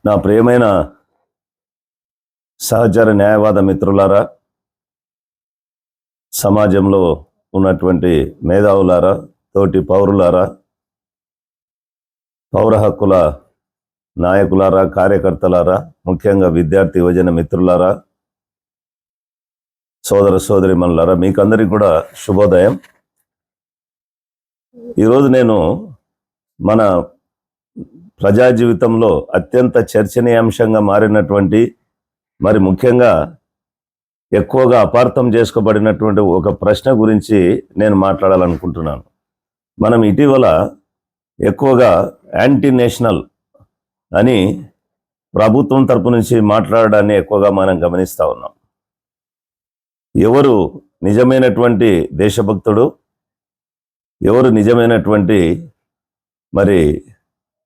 నా ప్రియమైన సహచర న్యాయవాద మిత్రులారా, సమాజంలో ఉన్నటువంటి మేధావులారా, తోటి పౌరులారా, పౌర హక్కుల నాయకులారా, కార్యకర్తలారా, ముఖ్యంగా విద్యార్థి యువజన మిత్రులారా, సోదర సోదరిమణులారా, మీకందరికీ కూడా శుభోదయం. ఈరోజు నేను మన ప్రజా జీవితంలో అత్యంత చర్చనీయాంశంగా మారినటువంటి, మరి ముఖ్యంగా ఎక్కువగా అపార్థం చేసుకోబడినటువంటి ఒక ప్రశ్న గురించి నేను మాట్లాడాలనుకుంటున్నాను. మనం ఇటీవల ఎక్కువగా యాంటీ నేషనల్ అని ప్రభుత్వం తరపు నుంచి మాట్లాడడాన్ని ఎక్కువగా మనం గమనిస్తూ ఉన్నాం. ఎవరు నిజమైనటువంటి దేశభక్తుడు, ఎవరు నిజమైనటువంటి మరి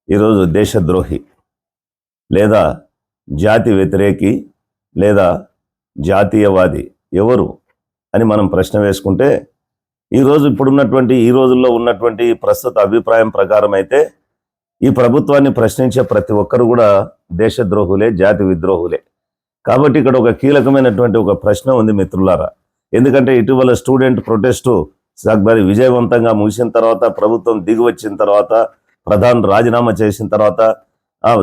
ఈరోజు దేశద్రోహి, లేదా జాతి వ్యతిరేకి, లేదా జాతీయవాది ఎవరు అని మనం ప్రశ్న వేసుకుంటే, ఇప్పుడున్నటువంటి ఈ రోజుల్లో ఉన్నటువంటి ప్రస్తుత అభిప్రాయం ప్రకారం అయితే ఈ ప్రభుత్వాన్ని ప్రశ్నించే ప్రతి ఒక్కరు కూడా దేశద్రోహులే, జాతి విద్రోహులే. కాబట్టి ఇక్కడ ఒక కీలకమైనటువంటి ఒక ప్రశ్న ఉంది మిత్రులారా. ఎందుకంటే ఇటీవల స్టూడెంట్ ప్రొటెస్టు మరి విజయవంతంగా ముగిసిన తర్వాత, ప్రభుత్వం దిగి వచ్చిన తర్వాత, ప్రధాని రాజీనామా చేసిన తర్వాత,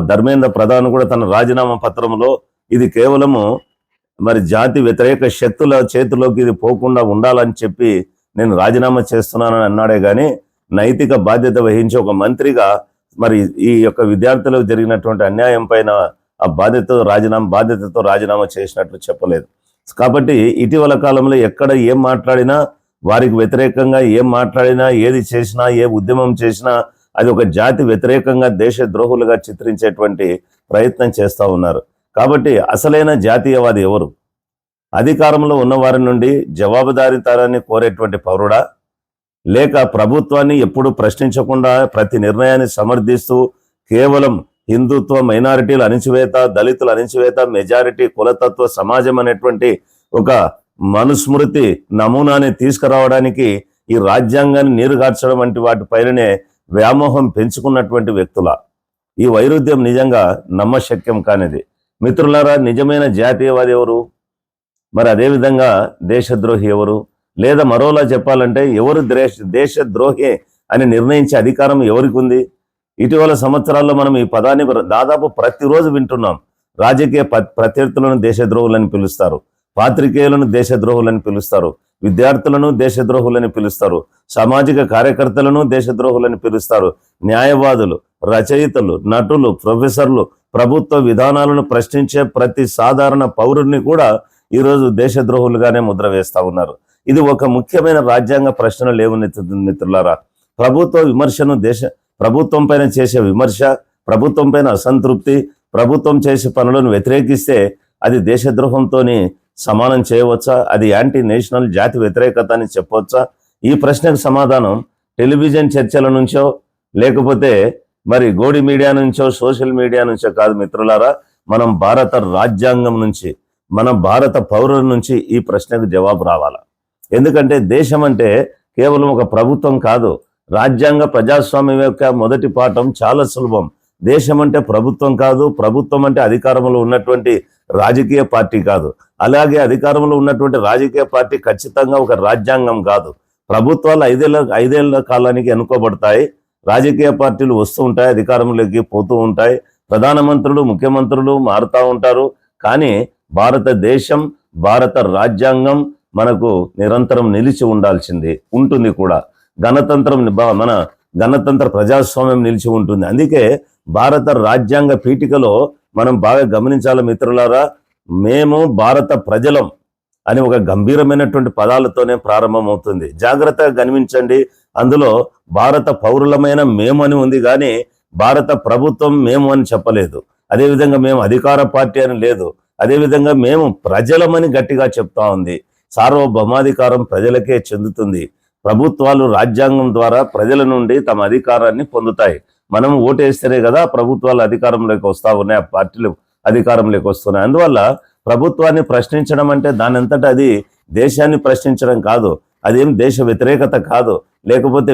ధర్మేంద్ర ప్రధాన్ కూడా తన రాజీనామా పత్రంలో ఇది కేవలము మరి జాతి వ్యతిరేక శక్తుల చేతిలోకి ఇది పోకుండా ఉండాలని చెప్పి నేను రాజీనామా చేస్తున్నానని అన్నాడే కానీ, నైతిక బాధ్యత వహించే ఒక మంత్రిగా మరి ఈ యొక్క విద్యార్థులకు జరిగినటువంటి అన్యాయం పైన ఆ బాధ్యతతో రాజీనామా చేసినట్లు చెప్పలేదు. కాబట్టి ఇటీవల కాలంలో ఎక్కడ ఏం మాట్లాడినా, వారికి వ్యతిరేకంగా ఏం మాట్లాడినా, ఏది చేసినా, ఏ ఉద్యమం చేసినా అది ఒక జాతి వ్యతిరేకంగా, దేశద్రోహులుగా చిత్రించేటువంటి ప్రయత్నం చేస్తూ ఉన్నారు. కాబట్టి అసలైన జాతీయవాది ఎవరు? అధికారంలో ఉన్నవారి నుండి జవాబుదారీతనాన్ని కోరేటువంటి పౌరుడా, లేక ప్రభుత్వాన్ని ఎప్పుడు ప్రశ్నించకుండా ప్రతి నిర్ణయాన్ని సమర్థిస్తూ కేవలం హిందుత్వ, మైనారిటీల అణిచివేత, దళితుల అణిచివేత, మెజారిటీ కులతత్వ సమాజం అనేటువంటి ఒక మనుస్మృతి నమూనాని తీసుకురావడానికి ఈ రాజ్యాంగాన్ని నీరుగార్చడం వంటి వాటిపైననే వ్యామోహం పెంచుకున్నటువంటి వ్యక్తుల ఈ వైరుధ్యం నిజంగా నమ్మశక్యం కానిది. మిత్రులారా, నిజమైన జాతీయవాది ఎవరు? మరి అదేవిధంగా దేశద్రోహి ఎవరు? లేదా మరోలా చెప్పాలంటే ఎవరు దేశద్రోహి అని నిర్ణయించే అధికారం ఎవరికి ఉంది? ఇటీవల సంవత్సరాల్లో మనం ఈ పదాన్ని దాదాపు ప్రతిరోజు వింటున్నాం. రాజకీయ ప్రత్యర్థులను దేశద్రోహులని పిలుస్తారు, పాత్రికేయులను దేశద్రోహులని పిలుస్తారు, విద్యార్థులను దేశద్రోహులని పిలుస్తారు, సామాజిక కార్యకర్తలను దేశద్రోహులని పిలుస్తారు, న్యాయవాదులు, రచయితలు, నటులు, ప్రొఫెసర్లు, ప్రభుత్వ విధానాలను ప్రశ్నించే ప్రతి సాధారణ పౌరుడిని కూడా ఈరోజు దేశద్రోహులుగానే ముద్ర వేస్తూ ఉన్నారు. ఇది ఒక ముఖ్యమైన రాజ్యాంగ ప్రశ్న లేవనెత్తుతుంది మిత్రులారా. ప్రభుత్వం పైన చేసే విమర్శ, ప్రభుత్వం పైన అసంతృప్తి, ప్రభుత్వం చేసే పనులను వ్యతిరేకిస్తే అది దేశద్రోహంతో సమానం చేయవచ్చా? అది యాంటీ నేషనల్, జాతి వ్యతిరేకత అని చెప్పవచ్చా? ఈ ప్రశ్నకు సమాధానం టెలివిజన్ చర్చల నుంచో, లేకపోతే మరి గోడి మీడియా నుంచో, సోషల్ మీడియా నుంచో కాదు మిత్రులారా. మనం భారత రాజ్యాంగం నుంచి, మన భారత పౌరుల నుంచి ఈ ప్రశ్నకు జవాబు రావాలా. ఎందుకంటే దేశం అంటే కేవలం ఒక ప్రభుత్వం కాదు. రాజ్యాంగ ప్రజాస్వామ్యం యొక్క మొదటి పాఠం చాలా సులభం. దేశం అంటే ప్రభుత్వం కాదు, ప్రభుత్వం అంటే అధికారంలో ఉన్నటువంటి రాజకీయ పార్టీ కాదు, అలాగే అధికారంలో ఉన్నటువంటి రాజకీయ పార్టీ ఖచ్చితంగా ఒక రాజ్యాంగం కాదు. ప్రభుత్వాలు ఐదేళ్ల కాలానికి ఎన్నుకోబడతాయి, రాజకీయ పార్టీలు వస్తూ ఉంటాయి, అధికారంలోకి పోతూ ఉంటాయి, ప్రధానమంత్రులు, ముఖ్యమంత్రులు మారుతూ ఉంటారు. కానీ భారతదేశం, భారత రాజ్యాంగం మనకు నిరంతరం నిలిచి ఉండాల్సింది, ఉంటుంది కూడా. మన గణతంత్ర ప్రజాస్వామ్యం నిలిచి ఉంటుంది. అందుకే భారత రాజ్యాంగ పీఠికలో మనం బాగా గమనించాలి మిత్రులారా. మేము భారత ప్రజలం అని ఒక గంభీరమైనటువంటి పదాలతోనే ప్రారంభమవుతుంది. జాగ్రత్తగా గమనించండి. అందులో భారత పౌరులమైన మేము అని ఉంది, కానీ భారత ప్రభుత్వం మేము అని చెప్పలేదు. అదేవిధంగా మేము అధికార పార్టీ అని లేదు. అదేవిధంగా మేము ప్రజలమని గట్టిగా చెప్తా ఉంది. సార్వభౌమాధికారం ప్రజలకే చెందుతుంది. ప్రభుత్వాలు రాజ్యాంగం ద్వారా ప్రజల నుండి తమ అధికారాన్ని పొందుతాయి. మనం ఓటేస్తేనే కదా ప్రభుత్వాలు అధికారంలోకి వస్తూ ఉన్నాయి, ఆ పార్టీలు అధికారంలోకి వస్తున్నాయి. అందువల్ల ప్రభుత్వాన్ని ప్రశ్నించడం అంటే దానంతటా అది దేశాన్ని ప్రశ్నించడం కాదు, అదేం దేశ వ్యతిరేకత కాదు. లేకపోతే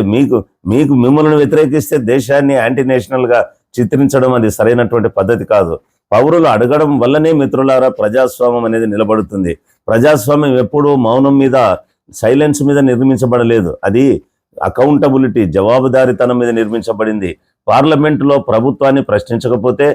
మిమ్మల్ని వ్యతిరేకిస్తే దేశాన్ని యాంటీ నేషనల్గా చిత్రించడం అది సరైనటువంటి పద్ధతి కాదు. పౌరులు అడగడం వల్లనే మిత్రులారా ప్రజాస్వామ్యం అనేది నిలబడుతుంది. ప్రజాస్వామ్యం ఎప్పుడూ మౌనం మీద, సైలెన్స్ మీద నిర్మించబడలేదు. అది అకౌంటబిలిటీ, జవాబుదారీతనం మీద నిర్మించబడింది. పార్లమెంటులో ప్రభుత్వాన్ని ప్రశ్నించకపోతే,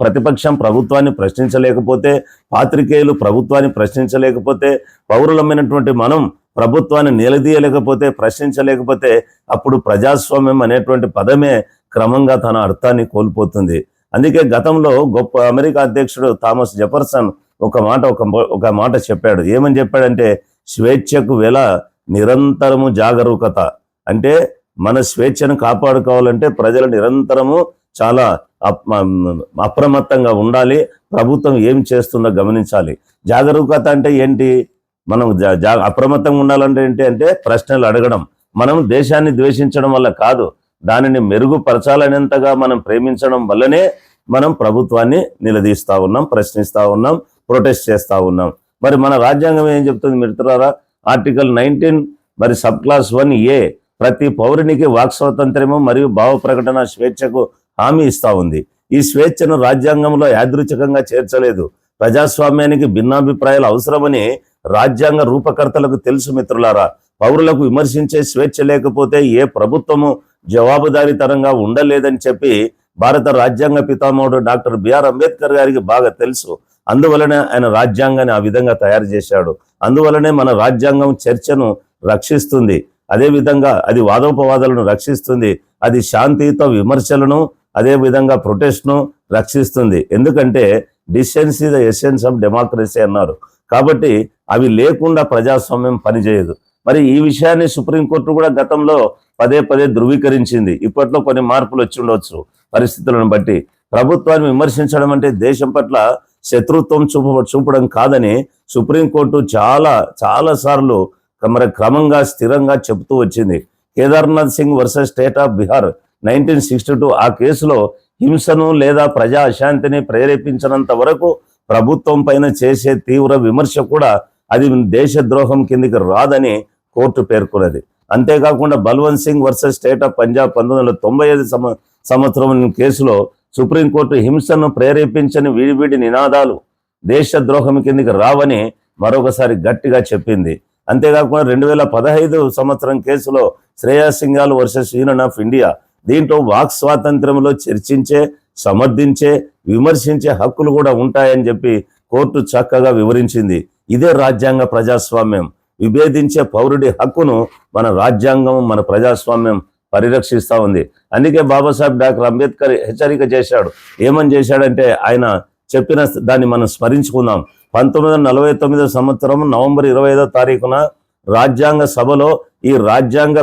ప్రతిపక్షం ప్రభుత్వాన్ని ప్రశ్నించలేకపోతే, పాత్రికేయులు ప్రభుత్వాన్ని ప్రశ్నించలేకపోతే, పౌరులమైనటువంటి మనం ప్రభుత్వాన్ని నిలదీయలేకపోతే, ప్రశ్నించలేకపోతే, అప్పుడు ప్రజాస్వామ్యం అనేటువంటి పదమే క్రమంగా తన అర్థాన్ని కోల్పోతుంది. అందుకే గతంలో గొప్ప అమెరికా అధ్యక్షుడు థామస్ జెఫర్సన్ ఒక మాట చెప్పాడు. ఏమని చెప్పాడంటే, స్వేచ్ఛకు వెల నిరంతరము జాగరూకత. అంటే మన స్వేచ్ఛను కాపాడుకోవాలంటే ప్రజలు నిరంతరము చాలా అప్రమత్తంగా ఉండాలి. ప్రభుత్వం ఏం చేస్తుందో గమనించాలి. జాగరూకత అంటే ఏంటి? మనం అప్రమత్తంగా ఉండాలంటే ఏంటి అంటే ప్రశ్నలు అడగడం. మనం దేశాన్ని ద్వేషించడం వల్ల కాదు, దానిని మెరుగుపరచాలనేంతగా మనం ప్రేమించడం వల్లనే మనం ప్రభుత్వాన్ని నిలదీస్తా ఉన్నాం, ప్రశ్నిస్తా ఉన్నాం, ప్రొటెస్ట్ చేస్తా ఉన్నాం. మరి మన రాజ్యాంగం ఏం చెప్తుంది మిత్రులారా? ఆర్టికల్ 19 మరి సబ్ క్లాస్ 1A ప్రతి పౌరునికి వాక్ స్వాతంత్ర్యము మరియు భావ ప్రకటన స్వేచ్ఛకు హామీ ఇస్తా ఉంది. ఈ స్వేచ్ఛను రాజ్యాంగంలో యాదృచ్ఛికంగా చేర్చలేదు. ప్రజాస్వామ్యానికి భిన్నాభిప్రాయాలు అవసరమని రాజ్యాంగ రూపకర్తలకు తెలుసు మిత్రులారా. పౌరులకు విమర్శించే స్వేచ్ఛ లేకపోతే ఏ ప్రభుత్వము జవాబుదారీతనంగా ఉండలేదని చెప్పి భారత రాజ్యాంగ పితామహుడు డాక్టర్ బిఆర్ అంబేద్కర్ గారికి బాగా తెలుసు. అందువలనే ఆయన రాజ్యాంగాన్ని ఆ విధంగా తయారు చేశాడు. అందువలనే మన రాజ్యాంగం చర్చను రక్షిస్తుంది. అదేవిధంగా అది వాదోపవాదాలను రక్షిస్తుంది. అది శాంతియుత విమర్శలను, అదేవిధంగా ప్రొటెస్ట్ను రక్షిస్తుంది. ఎందుకంటే dissent is the essence of democracy అన్నారు. కాబట్టి అవి లేకుండా ప్రజాస్వామ్యం పనిచేయదు. మరి ఈ విషయాన్ని సుప్రీంకోర్టు కూడా గతంలో పదే ధృవీకరించింది. ఇప్పట్లో కొన్ని మార్పులు వచ్చి ఉండవచ్చు పరిస్థితులను బట్టి. ప్రభుత్వాన్ని విమర్శించడం అంటే దేశం పట్ల శత్రుత్వం చూపడం కాదని సుప్రీంకోర్టు చాలా సార్లు మరి క్రమంగా స్థిరంగా చెబుతూ వచ్చింది. Kedarnath Singh versus state of Bihar 1962 ఆ కేసులో హింసను లేదా ప్రజా అశాంతిని ప్రేరేపించినంత వరకు ప్రభుత్వం పైన చేసే తీవ్ర విమర్శ కూడా అది దేశద్రోహం కిందికి రాదని కోర్టు పేర్కొన్నది. అంతేకాకుండా Balwant Singh versus state of Punjab 1995 సంవత్సరం కేసులో సుప్రీంకోర్టు హింసను ప్రేరేపించని విడివిడి నినాదాలు దేశద్రోహం కిందికి రావని మరొకసారి గట్టిగా చెప్పింది. అంతేకాకుండా 2015 సంవత్సరం కేసులో Shreya Singhal versus union of India, దీంట్లో వాక్ స్వాతంత్ర్యంలో చర్చించే, సమర్థించే, విమర్శించే హక్కులు కూడా ఉంటాయని చెప్పి కోర్టు చక్కగా వివరించింది. ఇదే రాజ్యాంగ ప్రజాస్వామ్యం. విభేదించే పౌరుడి హక్కును మన రాజ్యాంగం, మన ప్రజాస్వామ్యం పరిరక్షిస్తూ ఉంది. అందుకే బాబాసాహెబ్ డాక్టర్ అంబేద్కర్ హెచ్చరిక చేశాడు. ఏమని చేశాడంటే, ఆయన చెప్పిన దాన్ని మనం స్మరించుకుందాం. 1949 సంవత్సరం నవంబర్ 25వ తారీఖున రాజ్యాంగ సభలో ఈ రాజ్యాంగ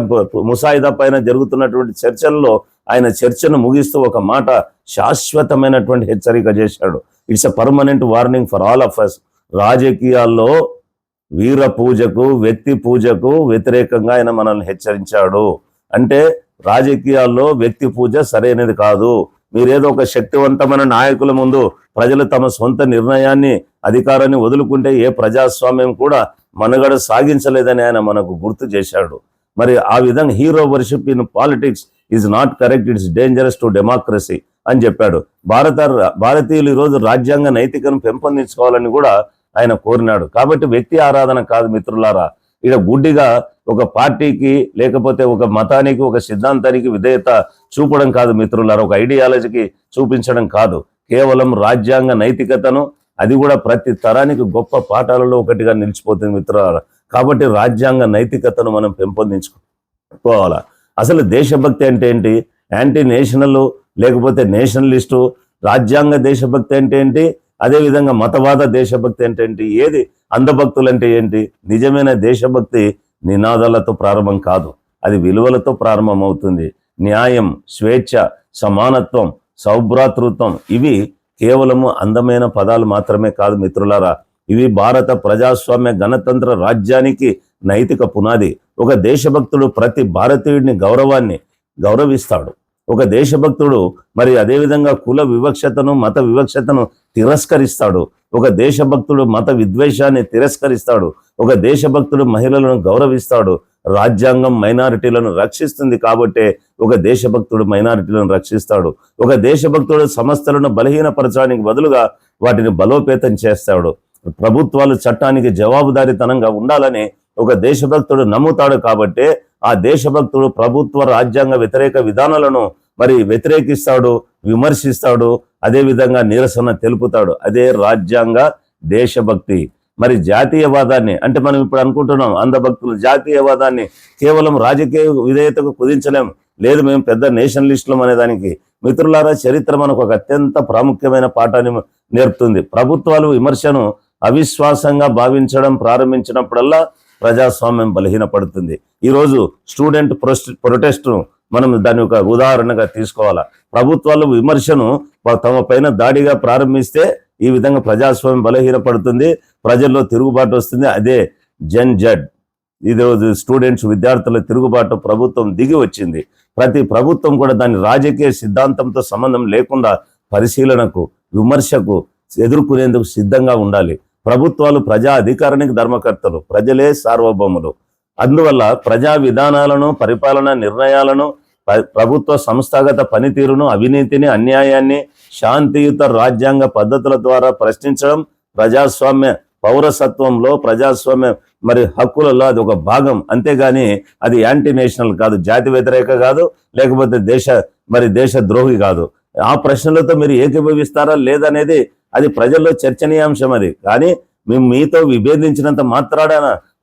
ముసాయిదా పైన జరుగుతున్నటువంటి చర్చల్లో ఆయన చర్చను ముగిస్తూ ఒక మాట శాశ్వతమైనటువంటి హెచ్చరిక చేశాడు. It's a permanent warning for all of us. రాజకీయాల్లో వీర పూజకు, వ్యక్తి పూజకు వ్యతిరేకంగా ఆయన మనల్ని హెచ్చరించాడు. అంటే రాజకీయాల్లో వ్యక్తి పూజ సరైనది కాదు. మీరేదో ఒక శక్తివంతమైన నాయకుల ముందు ప్రజలు తమ సొంత నిర్ణయాన్ని, అధికారాన్ని వదులుకుంటే ఏ ప్రజాస్వామ్యం కూడా మనుగడ సాగించలేదని ఆయన మనకు గుర్తు చేశాడు. మరి ఆ విధంగా hero worship in politics is not correct, it's dangerous to democracy అని చెప్పాడు. భారతీయులు ఈరోజు రాజ్యాంగ నైతికను పెంపొందించుకోవాలని కూడా ఆయన కోరినాడు. కాబట్టి వ్యక్తి ఆరాధన కాదు మిత్రులారా. ఇక గుడ్డిగా ఒక పార్టీకి, లేకపోతే ఒక మతానికి, ఒక సిద్ధాంతానికి విధేయత చూపడం కాదు మిత్రులారా. ఒక ఐడియాలజీకి చూపించడం కాదు. కేవలం రాజ్యాంగ నైతికతను, అది కూడా ప్రతి తరానికి గొప్ప పాఠాలలో ఒకటిగా నిలిచిపోతుంది మిత్రులారా. కాబట్టి రాజ్యాంగ నైతికతను మనం పెంపొందించుకోవాలా. అసలు దేశభక్తి అంటే ఏంటి? యాంటీ నేషనల్ లేకపోతే నేషనలిస్టు, రాజ్యాంగ దేశభక్తి అంటే ఏంటి? అదేవిధంగా మతవాద దేశభక్తి అంటే ఏంటి? ఏది అంధభక్తులు అంటే ఏంటి? నిజమైన దేశభక్తి నినాదాలతో ప్రారంభం కాదు, అది విలువలతో ప్రారంభమవుతుంది. న్యాయం, స్వేచ్ఛ, సమానత్వం, సౌభ్రాతృత్వం ఇవి కేవలము అందమైన పదాలు మాత్రమే కాదు మిత్రులారా. ఇవి భారత ప్రజాస్వామ్య గణతంత్ర రాజ్యానికి నైతిక పునాది. ఒక దేశభక్తుడు ప్రతి భారతీయుడిని గౌరవిస్తాడు. ఒక దేశభక్తుడు మరి అదేవిధంగా కుల వివక్షతను, మత వివక్షతను తిరస్కరిస్తాడు. ఒక దేశభక్తుడు మత విద్వేషాన్ని తిరస్కరిస్తాడు. ఒక దేశభక్తుడు మహిళలను గౌరవిస్తాడు. రాజ్యాంగం మైనారిటీలను రక్షిస్తుంది కాబట్టే ఒక దేశభక్తుడు మైనారిటీలను రక్షిస్తాడు. ఒక దేశభక్తుడు సంస్థలను బలహీనపరచడానికి బదులుగా వాటిని బలోపేతం చేస్తాడు. ప్రభుత్వాలు చట్టానికి జవాబుదారీతనంగా ఉండాలని ఒక దేశభక్తుడు నమ్ముతాడు కాబట్టే ఆ దేశభక్తుడు ప్రభుత్వ రాజ్యాంగ వ్యతిరేక విధానాలను వ్యతిరేకిస్తాడు, విమర్శిస్తాడు, అదేవిధంగా నిరసన తెలుపుతాడు. అదే రాజ్యాంగ దేశభక్తి. జాతీయవాదాన్ని అంటే మనం ఇప్పుడు అనుకుంటున్నాం అంధభక్తులు జాతీయవాదాన్ని కేవలం రాజకీయ విధేయతకు కుదించలేం, లేదు మేము పెద్ద నేషనలిస్టులం అనే దానికి. మిత్రులారా, చరిత్ర మనకు ఒక అత్యంత ప్రాముఖ్యమైన పాఠాన్ని నేర్పుతుంది. ప్రభుత్వాలు విమర్శను అవిశ్వాసంగా భావించడం ప్రారంభించినప్పుడల్లా ప్రజాస్వామ్యం బలహీనపడుతుంది. ఈరోజు స్టూడెంట్ ప్రొటెస్ట్ను మనం దాని ఒక ఉదాహరణగా తీసుకోవాలా. ప్రభుత్వాలు విమర్శను తమ పైన దాడిగా ప్రారంభిస్తే ఈ విధంగా ప్రజాస్వామ్యం బలహీనపడుతుంది, ప్రజల్లో తిరుగుబాటు వస్తుంది. అదే జడ్ ఈరోజు స్టూడెంట్స్ విద్యార్థుల తిరుగుబాటు ప్రభుత్వం దిగి వచ్చింది. ప్రతి ప్రభుత్వం కూడా దాని రాజకీయ సిద్ధాంతంతో సంబంధం లేకుండా పరిశీలనకు, విమర్శకు ఎదుర్కొనేందుకు సిద్ధంగా ఉండాలి. ప్రభుత్వాలు ప్రజా అధికారానికి ధర్మకర్తలు, ప్రజలే సార్వభౌములు. అందువల్ల ప్రజా విధానాలను, పరిపాలన నిర్ణయాలను, ప్రభుత్వ సంస్థాగత పనితీరును, అవినీతిని, అన్యాయాన్ని శాంతియుత రాజ్యాంగ పద్ధతుల ద్వారా ప్రశ్నించడం ప్రజాస్వామ్య పౌరసత్వంలో, ప్రజాస్వామ్య హక్కులలో అది ఒక భాగం. అంతేగాని అది యాంటీ నేషనల్ కాదు, జాతి వ్యతిరేక కాదు, లేకపోతే దేశ ద్రోహి కాదు. ఆ ప్రశ్నలతో మీరు ఏకీభవిస్తారా లేదనేది అది ప్రజల్లో చర్చనీయాంశం. అది కానీ మేము మీతో విభేదించినంత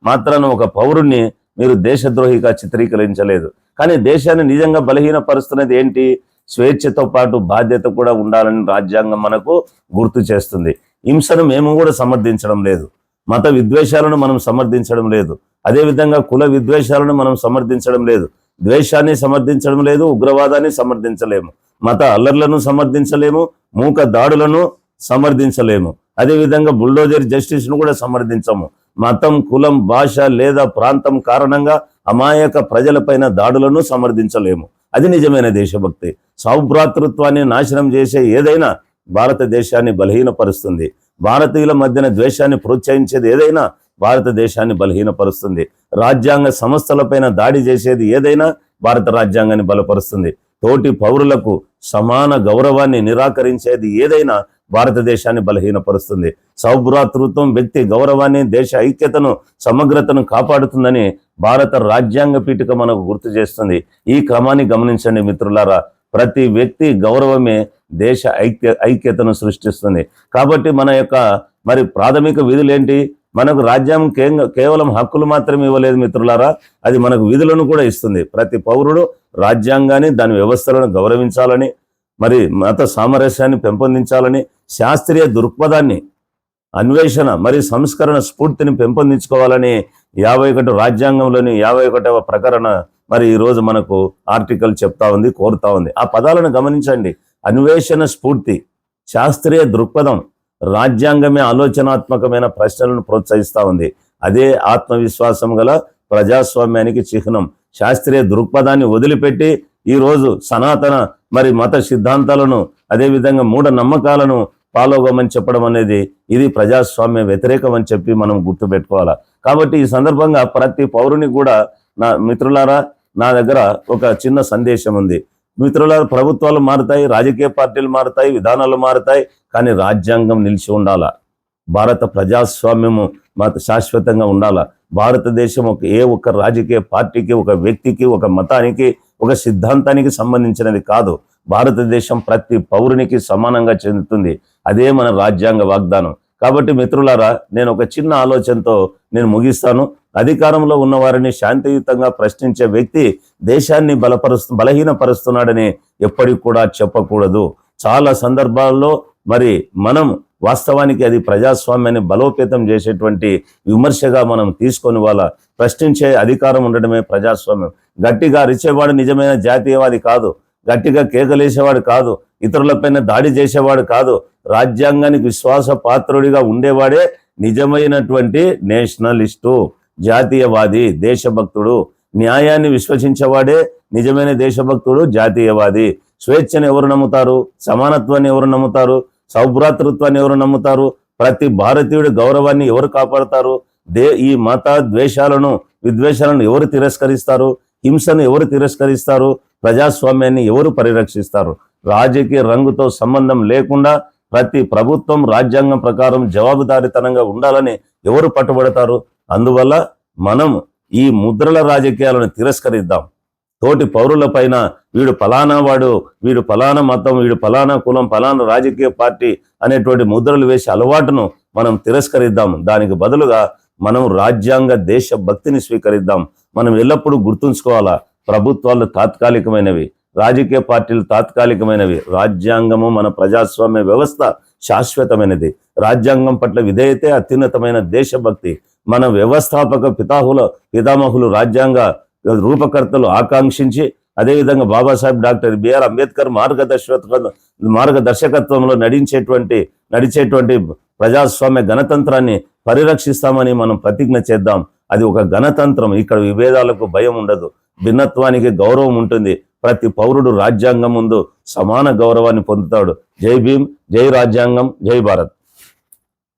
మాత్రాన ఒక పౌరుణ్ణి మీరు దేశద్రోహిగా చిత్రీకరించలేదు. కానీ దేశాన్ని నిజంగా బలహీనపరుస్తున్నది ఏంటి? స్వేచ్ఛతో పాటు బాధ్యత కూడా ఉండాలని రాజ్యాంగం మనకు గుర్తు చేస్తుంది. హింసను మేము కూడా సమర్థించడం లేదు, మత విద్వేషాలను మనం సమర్థించడం లేదు, అదేవిధంగా కుల విద్వేషాలను మనం సమర్థించడం లేదు, ద్వేషాన్ని సమర్థించడం లేదు, ఉగ్రవాదాన్ని సమర్థించలేము, మత అల్లర్లను సమర్థించలేము, మూక దాడులను సమర్థించలేము, అదేవిధంగా బుల్డోజర్ జస్టిస్ను కూడా సమర్థించము. మతం, కులం, భాష లేదా ప్రాంతం కారణంగా అమాయక ప్రజలపైన దాడులను సమర్థించలేము. అది నిజమైన దేశభక్తి. సౌభ్రాతృత్వాన్ని నాశనం చేసే ఏదైనా భారతదేశాన్ని బలహీనపరుస్తుంది. భారతీయుల మధ్యన ద్వేషాన్ని ప్రోత్సహించేది ఏదైనా భారతదేశాన్ని బలహీనపరుస్తుంది. రాజ్యాంగ సంస్థలపైన దాడి చేసేది ఏదైనా భారత రాజ్యాంగాన్ని బలపరుస్తుంది. తోటి పౌరులకు సమాన గౌరవాన్ని నిరాకరించేది ఏదైనా భారతదేశాన్ని బలహీనపరుస్తుంది. సౌభ్రాతృత్వం వ్యక్తి గౌరవాన్ని, దేశ ఐక్యతను, సమగ్రతను కాపాడుతుందని భారత రాజ్యాంగ పీఠిక మనకు గుర్తు చేస్తుంది. ఈ క్రమాన్ని గమనించండి మిత్రులారా. ప్రతి వ్యక్తి గౌరవమే దేశ ఐక్యతను సృష్టిస్తుంది. కాబట్టి మన యొక్క ప్రాథమిక విధులు ఏంటి? మనకు రాజ్యాంగం కేవలం హక్కులు మాత్రమే ఇవ్వలేదు మిత్రులారా, అది మనకు విధులను కూడా ఇస్తుంది. ప్రతి పౌరుడు రాజ్యాంగాన్ని, దాని వ్యవస్థలను గౌరవించాలని, మత సామరస్యాన్ని పెంపొందించాలని, శాస్త్రీయ దృక్పథాన్ని, అన్వేషణ సంస్కరణ స్ఫూర్తిని పెంపొందించుకోవాలని 51 రాజ్యాంగంలోని 51వ ప్రకరణ ఈరోజు మనకు ఆర్టికల్ చెప్తా ఉంది, కోరుతా ఉంది. ఆ పదాలను గమనించండి. అన్వేషణ స్ఫూర్తి, శాస్త్రీయ దృక్పథం, రాజ్యాంగమే ఆలోచనాత్మకమైన ప్రశ్నలను ప్రోత్సహిస్తూ ఉంది. అదే ఆత్మవిశ్వాసం గల ప్రజాస్వామ్యానికి చిహ్నం. శాస్త్రీయ దృక్పథాన్ని వదిలిపెట్టి ఈరోజు సనాతన మత సిద్ధాంతాలను, అదేవిధంగా మూఢ నమ్మకాలను ఫాలోగమని చెప్పడం అనేది ఇది ప్రజాస్వామ్య వ్యతిరేకం అని చెప్పి మనం గుర్తుపెట్టుకోవాలా. కాబట్టి ఈ సందర్భంగా ప్రతి పౌరుని కూడా మిత్రులారా, నా దగ్గర ఒక చిన్న సందేశం ఉంది. మిత్రులారా, ప్రభుత్వాలు మారుతాయి, రాజకీయ పార్టీలు మారుతాయి, విధానాలు మారుతాయి, కానీ రాజ్యాంగం నిలిచి ఉండాలా. భారత ప్రజాస్వామ్యము శాశ్వతంగా ఉండాలా. భారతదేశం ఏ ఒక్క రాజకీయ పార్టీకి, ఒక వ్యక్తికి, ఒక మతానికి, ఒక సిద్ధాంతానికి సంబంధించినది కాదు. భారతదేశం ప్రతి పౌరునికి సమానంగా చెందుతుంది. అదే మన రాజ్యాంగ వాగ్దానం. కాబట్టి మిత్రులారా, నేను ఒక చిన్న ఆలోచనతో నేను ముగిస్తాను. అధికారంలో ఉన్న వారిని శాంతియుతంగా ప్రశ్నించే వ్యక్తి దేశాన్ని బలహీనపరుస్తున్నాడని ఎప్పటికి కూడా చెప్పకూడదు. చాలా సందర్భాల్లో మనం వాస్తవానికి అది ప్రజాస్వామ్యాన్ని బలోపేతం చేసేటువంటి విమర్శగా మనం తీసుకొని ప్రశ్నించే అధికారం ఉండడమే ప్రజాస్వామ్యం. గట్టిగా అరిచేవాడు నిజమైన జాతీయవాది కాదు, గట్టిగా కేకలేసేవాడు కాదు, ఇతరులపైన దాడి చేసేవాడు కాదు. రాజ్యాంగానికి విశ్వాస పాత్రుడిగా ఉండేవాడే నిజమైనటువంటి నేషనలిస్టు, జాతీయవాది, దేశభక్తుడు. న్యాయాన్ని విశ్వసించేవాడే నిజమైన దేశభక్తుడు, జాతీయవాది. స్వేచ్ఛను ఎవరు నమ్ముతారు? సమానత్వాన్ని ఎవరు నమ్ముతారు? సౌభ్రాతృత్వాన్ని ఎవరు నమ్ముతారు? ప్రతి భారతీయుడి గౌరవాన్ని ఎవరు కాపాడతారు? ఈ మత ద్వేషాలను విద్వేషాలను ఎవరు తిరస్కరిస్తారు? హింసను ఎవరు తిరస్కరిస్తారు? ప్రజాస్వామ్యాన్ని ఎవరు పరిరక్షిస్తారు? రాజకీయ రంగుతో సంబంధం లేకుండా ప్రతి ప్రభుత్వం రాజ్యాంగం ప్రకారం జవాబుదారీతనంగా ఉండాలని ఎవరు పట్టుబడతారు? అందువల్ల మనం ఈ ముద్రల రాజకీయాలను తిరస్కరిద్దాం. తోటి పౌరుల పైన వీడు ఫలానా వాడు, వీడు ఫలానా మతం, వీడు ఫలానా కులం, ఫలానా రాజకీయ పార్టీ అనేటువంటి ముద్రలు వేసే అలవాటును మనం తిరస్కరిద్దాం. దానికి బదులుగా మనం రాజ్యాంగ దేశ భక్తిని స్వీకరిద్దాం. మనం ఎల్లప్పుడూ గుర్తుంచుకోవాలా, ప్రభుత్వాలు తాత్కాలికమైనవి, రాజకీయ పార్టీలు తాత్కాలికమైనవి. రాజ్యాంగము మన ప్రజాస్వామ్య వ్యవస్థ శాశ్వతమైనది. రాజ్యాంగం పట్ల విధేయతే అత్యున్నతమైన దేశభక్తి. మన వ్యవస్థాపక పితామహులు రాజ్యాంగ రూపకర్తలు ఆకాంక్షించి, అదేవిధంగా బాబాసాహెబ్ డాక్టర్ బిఆర్ అంబేద్కర్ మార్గదర్శకత్వంలో నడిచేటువంటి ప్రజాస్వామ్య గణతంత్రాన్ని పరిరక్షిస్తామని మనం ప్రతిజ్ఞ చేద్దాం. అది ఒక గణతంత్రం. ఇక్కడ విభేదాలకు భయం ఉండదు, భిన్నత్వానికి గౌరవం ఉంటుంది. ప్రతి పౌరుడు రాజ్యాంగం ముందు సమాన గౌరవాన్ని పొందుతాడు. జై భీమ్, జై రాజ్యాంగం, జై భారత్.